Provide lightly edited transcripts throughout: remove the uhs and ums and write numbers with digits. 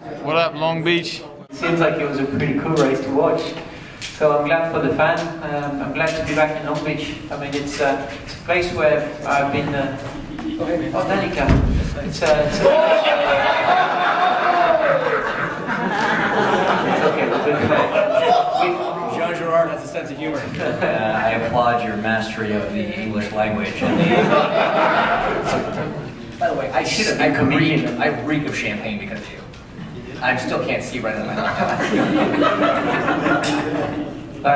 What up, Long Beach? It seems like it was a pretty cool race to watch. So I'm glad for the fan. I'm glad to be back in Long Beach. I mean, it's a place where I've been. Oh, Danica. It's okay. We're good. Jean Girard has a sense of humor. I applaud your mastery of the English language. By the way, I reek of champagne because of you. I still can't see right in my eye. I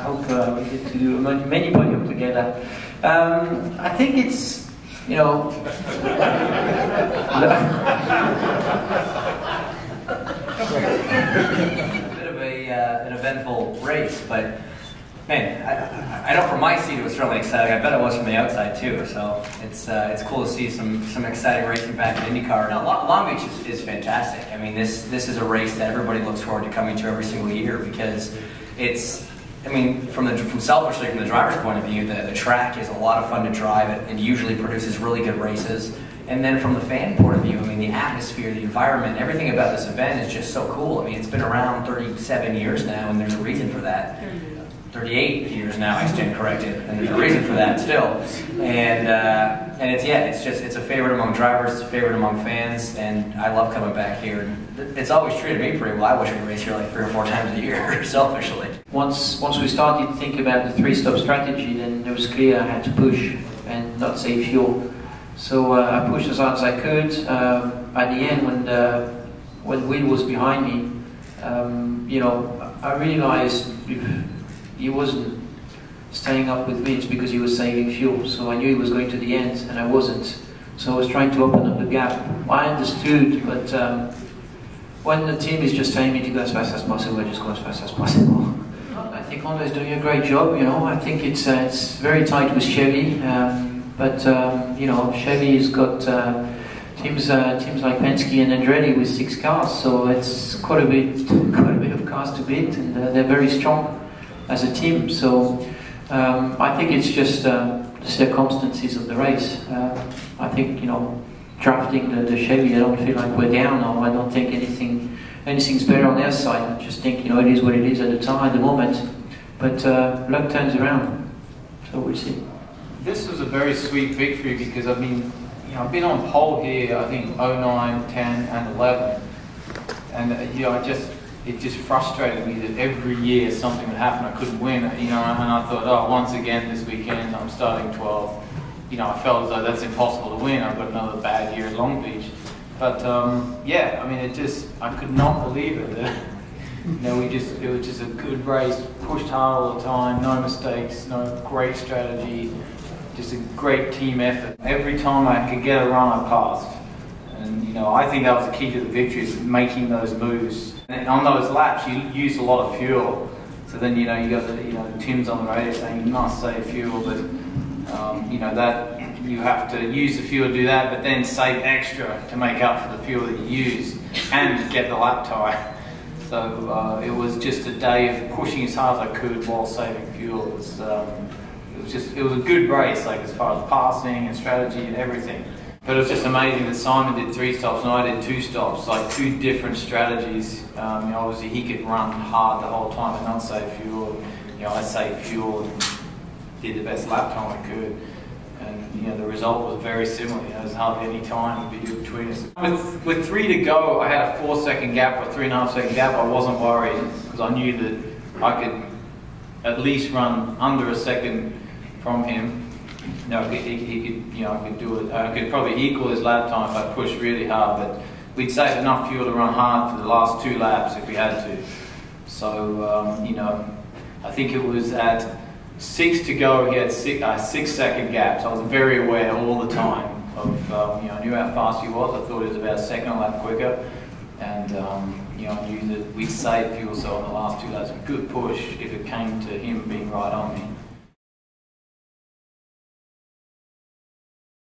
hope we get to do many podiums together. I think it's, you know, bit of an eventful race, but man, I know from my seat it was certainly exciting. I bet it was from the outside too. So it's cool to see some exciting racing back in IndyCar. Now, Long Beach is fantastic. I mean, this is a race that everybody looks forward to coming to every single year because it's. I mean, selfishly from the driver's point of view, the track is a lot of fun to drive. It usually produces really good races. And then from the fan point of view, I mean, the atmosphere, the environment, everything about this event is just so cool. I mean, it's been around 37 years now, and there's a reason for that. 38 years now, I stand corrected, and there's a reason for that still. And it's a favorite among drivers, it's a favorite among fans, and I love coming back here. It's always treated me pretty well. I wish we race here like 3 or 4 times a year, selfishly. Once we started to think about the 3-stop strategy, then it was clear I had to push and not save fuel. So I pushed as hard as I could. At the end, when Will was behind me, you know, I realized if he wasn't staying up with me, it's because he was saving fuel. So I knew he was going to the end, and I wasn't. So I was trying to open up the gap. I understood, but when the team is just telling me to go as fast as possible, I just go as fast as possible. I think Honda is doing a great job. You know, I think it's very tight with Chevy, but you know, Chevy's got teams like Penske and Andretti with 6 cars, so it's quite a bit of cars to beat, and they're very strong as a team. So I think it's just the circumstances of the race. I think, you know, drafting the Chevy, I don't feel like we're down, or I don't think anything's better on their side. I just think, you know, it is what it is at the time, at the moment. But luck turns around, so we'll see. This was a very sweet victory because I mean, you know, I've been on pole here, I think 09, 10, and 11, and you know, it just frustrated me that every year something would happen, I couldn't win, you know, and I thought, oh, once again this weekend I'm starting 12. You know, I felt as though that's impossible to win. I've got another bad year at Long Beach. But yeah, I mean, I could not believe it. You know, it was just a good race, pushed hard all the time, no mistakes, no great strategy, just a great team effort. Every time I could get a run, I passed. And you know, I think that was the key to the victory, is making those moves. And on those laps, you use a lot of fuel. So then, you know, you got Tim's on the radio saying you must save fuel, but you know, that you have to use the fuel to do that, but then save extra to make up for the fuel that you use and get the lap time. So it was just a day of pushing as hard as I could while saving fuel. It was a good race, like as far as passing and strategy and everything. But it was just amazing that Simon did 3 stops and I did 2 stops, like 2 different strategies. You know, obviously he could run hard the whole time and not save fuel. You know, I saved fuel and did the best lap time I could. And you know, the result was very similar. You know, there's hardly any time between us. With 3 to go, I had a 4-second gap or 3.5-second gap. I wasn't worried because I knew that I could at least run under a second from him. You know, he could, you know, I could do it. I could probably equal his lap time if I pushed really hard. But we'd saved enough fuel to run hard for the last 2 laps if we had to. So you know, I think it was at 6 to go, he had 6-second gaps. I was very aware all the time of, you know, I knew how fast he was. I thought he was about a second a lap quicker. And, you know, I knew that we'd save fuel, so on the last 2 laps, we could push if it came to him being right on me.